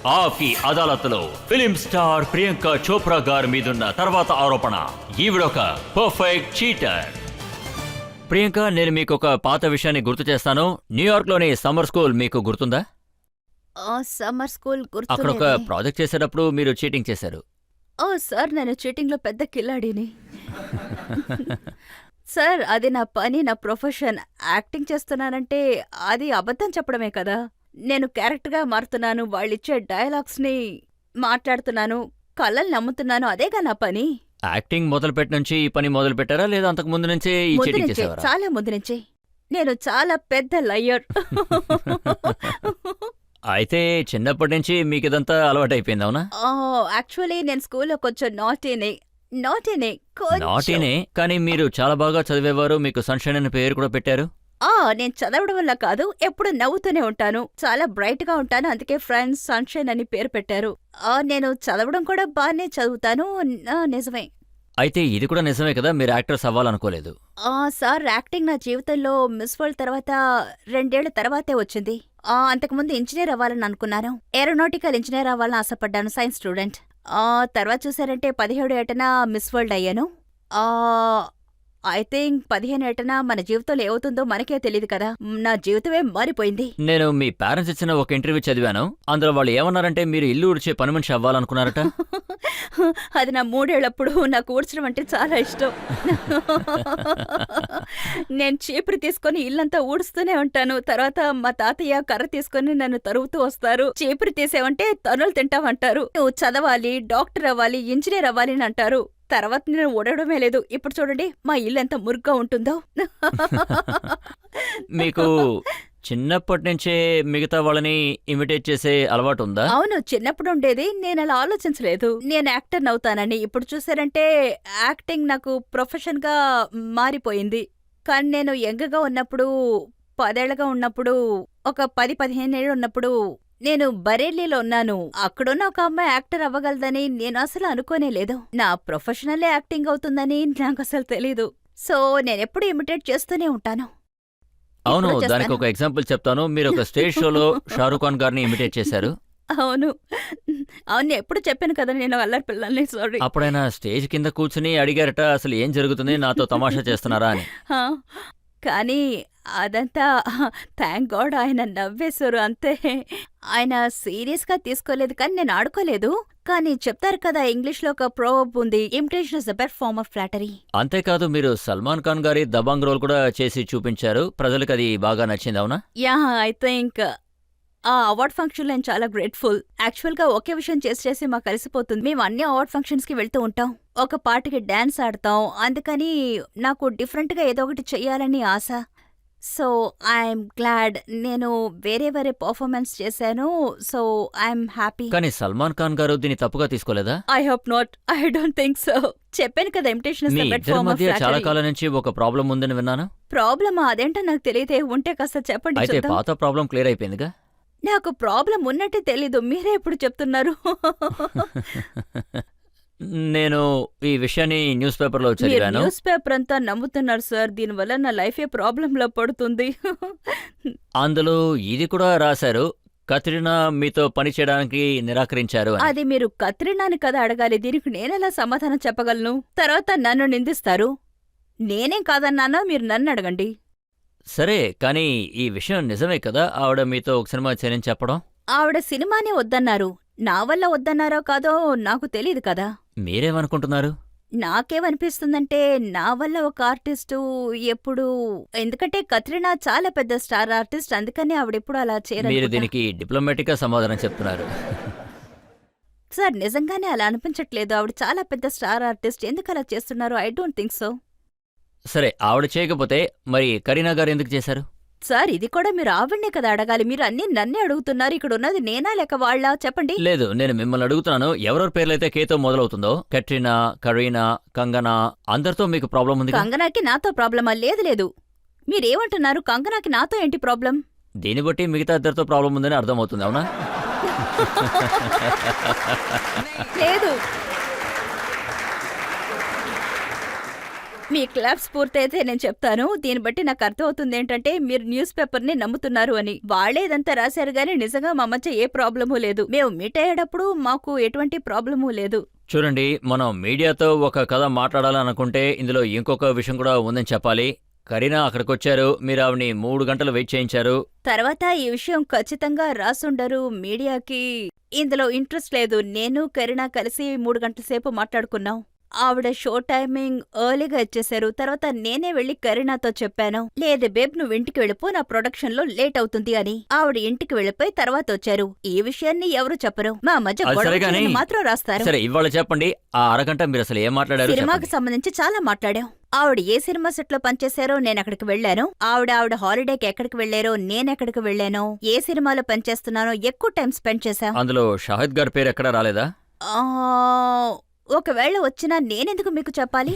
ఆఫీ అదాలత్లో film star Priyanka Chopra గారి మీదున్న తర్వాత ఆరోపణ, ఈవిడొక పర్ఫెక్ట్ చీటర్. ప్రియాంక, నేను మీకు ఒక పాత విషయాన్ని గుర్తు చేస్తాను. న్యూయార్క్లోని సమ్మర్ స్కూల్ మీకు గుర్తుందా? సమ్మర్ స్కూల్ అక్కడ ఒక ప్రాజెక్ట్ చేసేటప్పుడు మీరు చీటింగ్ చేశారు. ఓ సార్, నేను చీటింగ్లో పెద్ద కిల్లాడిని. సార్, అది నా పని, నా ప్రొఫెషన్. యాక్టింగ్ చేస్తున్నానంటే అది అబద్ధం చెప్పడమే కదా. నేను క్యారెక్టర్గా మారుతున్నాను, వాళ్ళిచ్చే డైలాగ్స్ని మాట్లాడుతున్నాను, కళ్ళని నమ్ముతున్నాను, అదేగా నా పని. యాక్టింగ్ మొదలుపెట్టి నుంచి ఈ పని మొదలు పెట్టారా, లేదా అంతకు ముందు నుంచే ఈ ముందు చీటింగ్ నుంచే, చేసేవారా? చాలా ముందు నుంచే. నేను చాలా పెద్ద లయర్. అయితే చిన్నప్పటి నుంచి మీకు ఇదంతా అలవాటైపోయింది, అవునా? యాక్చువల్లీ నేను స్కూల్లో కొంచెం నాటీనే. నాటినే, కానీ మీరు చాలా బాగా చదివేవారు. మీకు సన్షైన్ అనే పేరు కూడా పెట్టారు. నేను చదవడం వల్ల కాదు, ఎప్పుడు నవ్వుతూనే ఉంటాను, చాలా బ్రైట్ గా ఉంటాను, అందుకే ఫ్రెండ్స్ సన్షైన్ అని పేరు పెట్టారు. నేను చదవడం కూడా బాగానే చదువుతాను. నిజమే. అయితే ఇది కూడా నిజమే కదా, మీరు యాక్టర్స్ అవ్వాలనుకోలేదు? సార్, యాక్టింగ్ నా జీవితంలో మిస్ వరల్డ్ తర్వాత 2 ఏళ్ల తర్వాతే వచ్చింది. అంతకుముందు ఇంజనీర్ అవ్వాలని అనుకున్నాను. ఏరోనాటికల్ ఇంజనీర్ అవ్వాలని ఆశపడ్డాను, సైన్స్ స్టూడెంట్. తర్వాత చూసారంటే 17 ఏటన మిస్ వరల్డ్ అయ్యాను. ఐ థింక్ 15 ఏటన మన జీవితంలో ఏమవుతుందో మనకే తెలియదు కదా. నా జీవితమే మారిపోయింది. నేను మీ పేరెంట్స్ ఇచ్చిన ఒక ఇంటర్వ్యూ చదివాను. అందులో వాళ్ళు ఏమన్నారంటే మీరు ఇల్లు ఊడ్చే పని మనిషి అవ్వాలనుకున్నారట. అది నా 3 ఏళ్లప్పుడు. నాకు ఊడ్చడం అంటే చాలా ఇష్టం. నేను చీపురు తీసుకొని ఇల్లంతా ఊడుస్తూనే ఉంటాను. తర్వాత మా తాతయ్య కర్ర తీసుకొని నన్ను తరుగుతూ వస్తారు. చీపురు తీసేవంటే తనులు తింటావంటారు. నువ్వు చదవాలి, డాక్టర్ అవ్వాలి, ఇంజనీర్ అవ్వాలి అని అంటారు. తర్వాత నేను ఊడడమే లేదు. ఇప్పుడు చూడండి మా ఇల్లు ఎంత మురుగ్గా ఉంటుందో. మీకు చిన్నప్పటి నుంచే మిగతా వాళ్ళని ఇమిటేట్ చేసే అలవాటు ఉందా? అవును, చిన్నప్పుడు ఉండేది. నేను అలా ఆలోచించలేదు నేను యాక్టర్ అవుతానని. ఇప్పుడు చూసారంటే యాక్టింగ్ నాకు ప్రొఫెషన్ గా మారిపోయింది. కానీ నేను యంగ్గా ఉన్నప్పుడు, 10 ఏళ్లగా ఉన్నప్పుడు, ఒక 10-15 ఏళ్ళు ఉన్నప్పుడు నేను బరేలీలో ఉన్నాను. అక్కడున్న ఒక అమ్మాయి యాక్టర్ అవ్వగలదని నేను అసలు అనుకోనే లేదు. నా ప్రొఫెషనల్లే యాక్టింగ్ అవుతుందని నాకు అసలు తెలీదు. సో నేనెప్పుడు ఇమిటేట్ చేస్తూనే ఉంటాను. అవును, దానికి ఒక ఎగ్జాంపుల్ చెప్తాను. మీరు ఒక స్టేజ్ షోలో షారూక్ ఖాన్ గారిని ఇమిటేట్ చేశారు. అవును, ఎప్పుడు చెప్పాను కదా నేను అల్లరి పిల్లల్ని. సారీ. అప్పుడైనా స్టేజ్ కింద కూర్చుని అడిగారట, అసలు ఏం జరుగుతుంది, నాతో తమాషా చేస్తున్నారా అని. కానీ అదంతా థ్యాంక్ గాడ్ ఆయన నవ్వేశారు అంతే. ఆయన సీరియస్గా తీసుకోలేదు, కానీ నేను ఆడుకోలేదు. కానీ చెప్తారు కదా, ఇంగ్లీష్లో ఒక ప్రోవర్బ్ ఉంది, imitation is the best form of flattery. అంతేకాదు, మీరు సల్మాన్ ఖాన్ గారి దబాంగ్ రోల్ కూడా చేసి చూపించారు. ప్రజలకు అది బాగా నచ్చింది, అవునా? ఐ థింక్ ఆ అవార్డ్ ఫంక్షన్ నేను చాలా గ్రేట్ఫుల్. యాక్చువల్గా ఒకే విషయం చేసి మాకు కలిసిపోతుంది. మేము అన్ని అవార్డ్ ఫంక్షన్స్కి వెళ్తూ ఉంటాం, ఒక పాటకి డాన్స్ ఆడతాం. అందుకని నాకు డిఫరెంట్గా ఏదో ఒకటి చెయ్యాలని ఆశ. సో ఐఎమ్ గ్లాడ్ నేను వేరే పర్ఫార్మెన్స్ చేశాను. So I'm happy. కానీ సల్మాన్ ఖాన్ గారు దీన్ని తప్పుగా తీసుకోలేదా? I hope not. I don't think so. చెప్పాను కదా, imitation is the best form of flattery. చాలా కాలం నుంచి ఒక ప్రాబ్లం ఉందని విన్నాను. ప్రాబ్లమా? అదేంటో నాకు తెలియదే. ఉంటే కాస్త చెప్పండి. అయితే పాత ప్రాబ్లం క్లియర్ అయిపోయిందిగా? నాకు ప్రాబ్లం ఉన్నట్టే తెలీదు, మీరే ఎప్పుడు చెప్తున్నారు? నేను ఈ విషయాన్ని న్యూస్ పేపర్లో చదివాను. న్యూస్ పేపర్ అంతా నమ్ముతున్నారు సార్, దీనివల్ల నా లైఫే ప్రాబ్లంలో పడుతుంది. అందులో ఇది కూడా రాశారు, కత్రినా మీతో పని చేయడానికి నిరాకరించారు అని. అది మీరు కత్రినాని కదా అడగాలి, దీనికి నేనెలా సమాధానం చెప్పగలను? తర్వాత నన్ను నిందిస్తారు. నేనేం కాదన్నానో మీరు నన్ను అడగండి. సరే, కానీ ఈ విషయం నిజమే కదా, ఆవిడ మీతో ఒక సినిమా చేయని చెప్పడం? ఆవిడ సినిమానే వద్దన్నారు. నా వల్ల వద్దన్నారో కాదో నాకు తెలీదు కదా. మీరేమనుకుంటున్నారు? నాకేమనిపిస్తుందంటే నా వల్ల ఒక ఆర్టిస్టు ఎప్పుడు, ఎందుకంటే కత్రినా చాలా పెద్ద స్టార్ ఆర్టిస్ట్, అందుకని ఆవిడెప్పుడు అలా చేయరు. మీరు దీనికి డిప్లొమాటిక్ గా సమాధానం చెప్తున్నారు. సార్, నిజంగానే అలా అనిపించట్లేదు. ఆవిడ చాలా పెద్ద స్టార్ ఆర్టిస్ట్, ఎందుకు అలా చేస్తున్నారు? I don't think so. సరే, ఆవిడ చేయకపోతే మరి కరీనా గారు ఎందుకు చేశారు? సార్, ఇది కూడా మీరు ఆవిడ్నే కదా అడగాలి. మీరు అన్నీ నన్నే అడుగుతున్నారు. ఇక్కడ ఉన్నది నేనా లేక వాళ్ళ? చెప్పండి. లేదు, నేను మిమ్మల్ని అడుగుతున్నాను. ఎవరెవరి పేర్లైతే కేతో మొదలవుతుందో, కట్రీనా, కరీనా, కంగనా, అందరితో మీకు ప్రాబ్లం ఉంది? కంగనాకి నాతో ప్రాబ్లమా? లేదు. మీరేమంటున్నారు? కంగనాకి నాతో ఏంటి ప్రాబ్లం? దీన్ని బట్టి మిగతా ఇద్దరితో ప్రాబ్లం ఉందని అర్థమవుతుంది, అవునా? లేదు. మీ క్లాప్స్ పూర్తయితే నేను చెప్తాను. దీన్ని బట్టి నాకు అర్థమవుతుంది ఏంటంటే మీరు న్యూస్ పేపర్ని నమ్ముతున్నారు అని. వాళ్ళే ఇదంతా రాశారు గానీ నిజంగా మా మధ్య ఏ ప్రాబ్లమూ లేదు. మేము మీట్ అయ్యేటప్పుడు మాకు ఎటువంటి ప్రాబ్లమూ లేదు. చూడండి, మనం మీడియాతో ఒక కథ మాట్లాడాలనుకుంటే ఇందులో ఇంకొక విషయం కూడా ఉందని చెప్పాలి. కరీనా అక్కడికొచ్చారు, మీరు ఆవిని 3 గంటలు వెయిట్ చేయించారు. తర్వాత ఈ విషయం ఖచ్చితంగా రాసుండరు. మీడియాకి ఇందులో ఇంట్రెస్ట్ లేదు. నేను కరీనా కలిసి 3 గంటల సేపు మాట్లాడుకున్నాం. ఆవిడ షో టైమింగ్ ఎర్లీగా ఇచ్చేశారు. తర్వాత నేనే వెళ్లి కరీనాతో చెప్పాను, లేదు బేబ్ నువ్వు ఇంటికి వెళ్ళిపో, నా ప్రొడక్షన్ లో లేట్ అవుతుంది అని. ఆవిడ ఇంటికి వెళ్ళిపోయి తర్వాత వచ్చారు. ఈ విషయాన్ని ఎవరు చెప్పరు. మా మధ్య అది గొడవ సరే గానీ, వచ్చిందని మాత్రం రాస్తారు. సరే ఇవాళ చెప్పండి, ఆ అరగంట మీరు అసలు ఏం మాట్లాడారు సినిమాకి చెప్పండి. సంబంధించి చాలా మాట్లాడాం. ఆవిడ ఏ సినిమా సెట్ లో పనిచేశారో నేను అక్కడికి వెళ్లాను. ఆవిడ హాలిడేకి ఎక్కడికి వెళ్లారో నేనెక్కడికి వెళ్లాను, ఏ సినిమాలో పనిచేస్తున్నానో ఎక్కువ టైం స్పెండ్ చేశాం. అందులో షాహిద్ గారి పేరు ఎక్కడా రాలేదా? ఒకవేళ వచ్చినా నేనెందుకు మీకు చెప్పాలి?